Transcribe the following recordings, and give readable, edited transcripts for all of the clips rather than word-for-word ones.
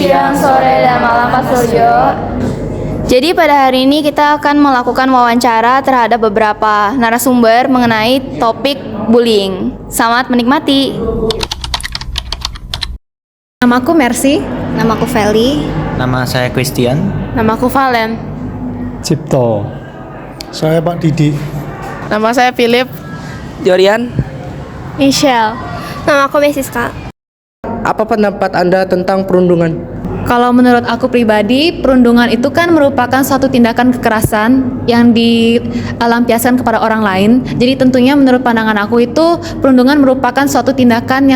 siang, sore, dan malam Pak Suryo. Jadi pada hari ini kita akan melakukan wawancara terhadap beberapa narasumber mengenai topik bullying. Selamat menikmati. Namaku Mercy. Namaku Feli. Nama saya Christian. Namaku Valen. Cipto. Saya Pak Didi. Nama saya Philip. Jorian. Michelle. Namaku Mesiska. Apa pendapat Anda tentang perundungan? Kalau menurut aku pribadi, perundungan itu kan merupakan suatu tindakan kekerasan yang dilampiaskan kepada orang lain. Jadi tentunya menurut pandangan aku itu perundungan merupakan suatu tindakan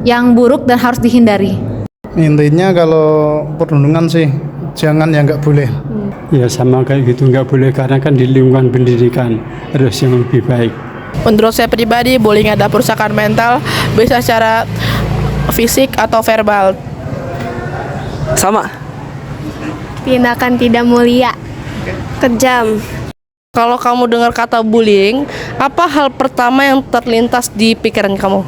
yang buruk dan harus dihindari. Intinya kalau perundungan sih jangan ya, nggak boleh. Ya sama kayak gitu, nggak boleh karena kan di lingkungan pendidikan harus yang lebih baik. Menurut saya pribadi, bullying ada perusakan mental, bisa secara fisik atau verbal. Sama. Tindakan tidak mulia. Kejam. Kalau kamu dengar kata bullying, apa hal pertama yang terlintas di pikiran kamu?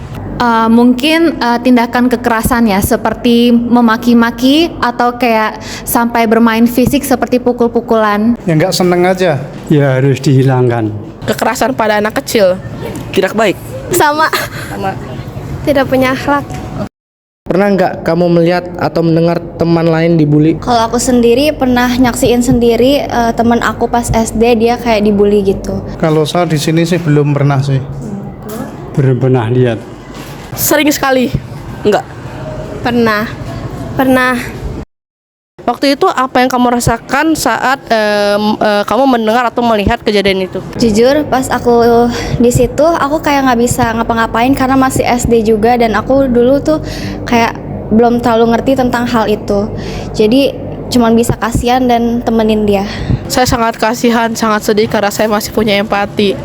Mungkin tindakan kekerasan ya, seperti memaki-maki atau kayak sampai bermain fisik seperti pukul-pukulan. Ya nggak seneng aja. Ya harus dihilangkan. Kekerasan pada anak kecil. Tidak baik. Sama. Tidak punya akhlak. Pernah nggak kamu melihat atau mendengar teman lain dibully? Kalau aku sendiri pernah nyaksiin sendiri teman aku pas SD dia kayak dibully gitu. Kalau saya di sini sih belum pernah sih. Belum pernah lihat. Sering sekali. Enggak. Pernah. Waktu itu apa yang kamu rasakan saat kamu mendengar atau melihat kejadian itu? Jujur pas aku di situ aku kayak nggak bisa ngapa-ngapain karena masih SD juga dan aku dulu tuh kayak belum terlalu ngerti tentang hal itu. Jadi cuman bisa kasihan dan temenin dia. Saya sangat kasihan, sangat sedih karena saya masih punya empati.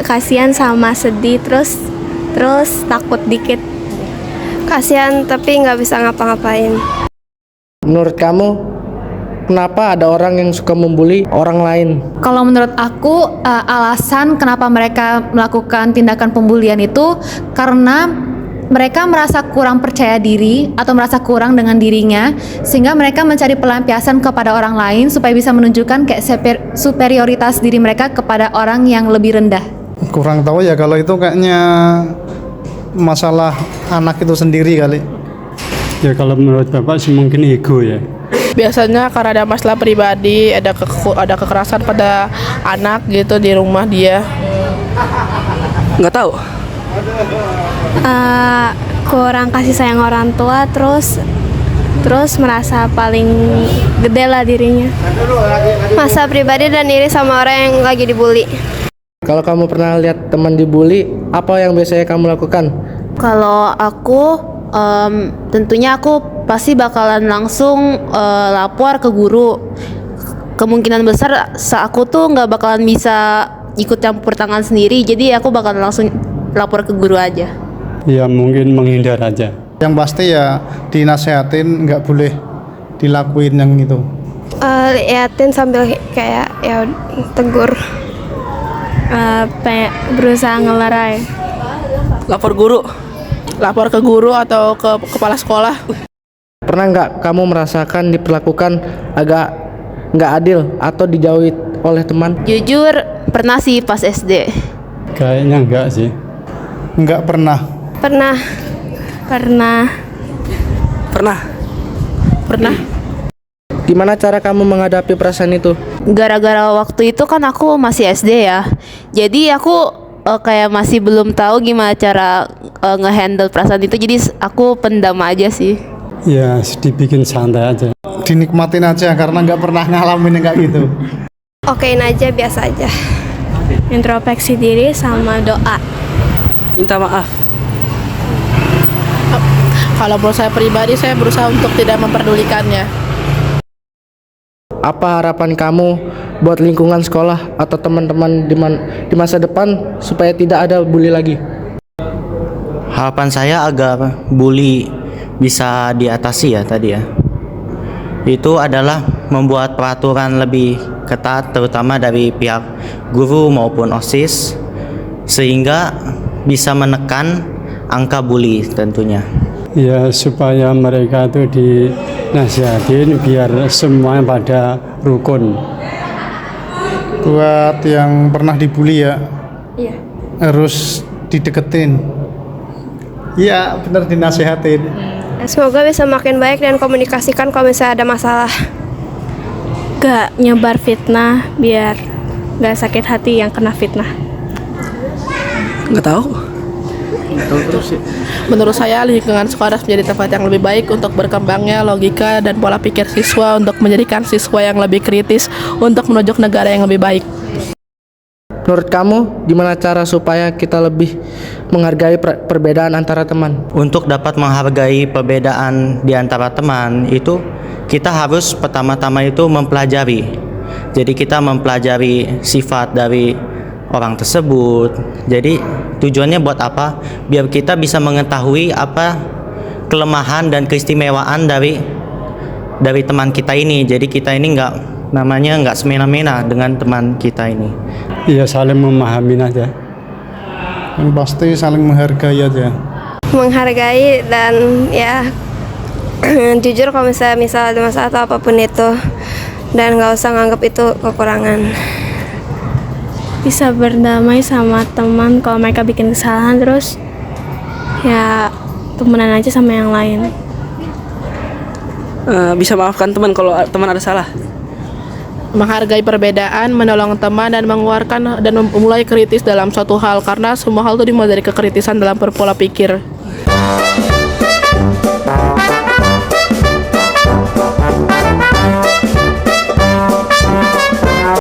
Kasihan sama sedih terus takut dikit. Kasihan tapi nggak bisa ngapa-ngapain. Menurut kamu, kenapa ada orang yang suka membuli orang lain? Kalau menurut aku alasan kenapa mereka melakukan tindakan pembulian itu karena mereka merasa kurang percaya diri atau merasa kurang dengan dirinya, sehingga mereka mencari pelampiasan kepada orang lain supaya bisa menunjukkan kayak superioritas diri mereka kepada orang yang lebih rendah. Kurang tahu ya, kalau itu kayaknya masalah anak itu sendiri kali. Ya kalau menurut Bapak sih mungkin ego ya. Biasanya karena ada masalah pribadi, ada kekerasan pada anak gitu di rumah dia. Nggak tahu. Kurang kasih sayang orang tua terus merasa paling gede lah dirinya. Masa pribadi dan iri sama orang yang lagi dibully. Kalau kamu pernah lihat teman dibully, apa yang biasanya kamu lakukan? Kalau aku tentunya aku pasti bakalan langsung lapor ke guru. Kemungkinan besar aku tuh nggak bakalan bisa ikut campur tangan sendiri, jadi aku bakalan langsung lapor ke guru aja. Ya mungkin menghindar aja. Yang pasti ya dinasehatin, nggak boleh dilakuin yang itu. Liatin sambil kayak ya tegur. Berusaha ngelerai. Lapor ke guru atau ke kepala sekolah. Pernah nggak kamu merasakan diperlakukan agak nggak adil atau dijauhi oleh teman? Jujur pernah sih pas SD. Kayaknya enggak sih. Nggak pernah. Pernah. Gimana cara kamu menghadapi perasaan itu? Gara-gara waktu itu kan aku masih SD ya. Jadi aku kayak masih belum tahu gimana cara ngehandle perasaan itu. Jadi aku pendam aja sih. Ya dibikin santai aja. Dinikmatin aja karena nggak pernah ngalamin yang kayak gitu. Okein aja, biasa aja. Introspeksi diri sama doa. Minta maaf. Kalau menurut saya pribadi, saya berusaha untuk tidak memperdulikannya. Apa harapan kamu buat lingkungan sekolah atau teman-teman di masa depan supaya tidak ada bully lagi? Harapan saya agar bully bisa diatasi ya tadi ya. Itu adalah membuat peraturan lebih ketat terutama dari pihak guru maupun OSIS sehingga bisa menekan angka bully tentunya. Ya supaya mereka itu dinasihatin biar semua pada rukun. Buat yang pernah dibully ya, Iya. harus dideketin. Iya, benar dinasehatin. Semoga bisa makin baik dan komunikasikan kalau misalnya ada masalah. Gak nyebar fitnah biar gak sakit hati yang kena fitnah. Nggak tahu. Menurut saya lingkungan sekolah harus menjadi tempat yang lebih baik untuk berkembangnya logika dan pola pikir siswa untuk menjadikan siswa yang lebih kritis untuk menuju negara yang lebih baik. Menurut kamu, gimana cara supaya kita lebih menghargai perbedaan antara teman? Untuk dapat menghargai perbedaan di antara teman itu kita harus pertama-tama itu mempelajari. Jadi kita mempelajari sifat dari orang tersebut. Jadi tujuannya buat apa? Biar kita bisa mengetahui apa kelemahan dan keistimewaan dari teman kita ini. Jadi kita ini nggak semena-mena dengan teman kita ini. Ya saling memahami aja. Yang pasti saling menghargai aja. Menghargai dan ya jujur kalau misal ada masalah atau apapun itu, dan nggak usah nganggap itu kekurangan. Bisa berdamai sama teman kalau mereka bikin kesalahan, terus ya temenan aja sama yang lain. Bisa maafkan teman kalau teman ada salah. Menghargai perbedaan, menolong teman dan mengeluarkan dan memulai kritis dalam suatu hal karena semua hal itu dimulai dari kekritisan dalam berpola pikir.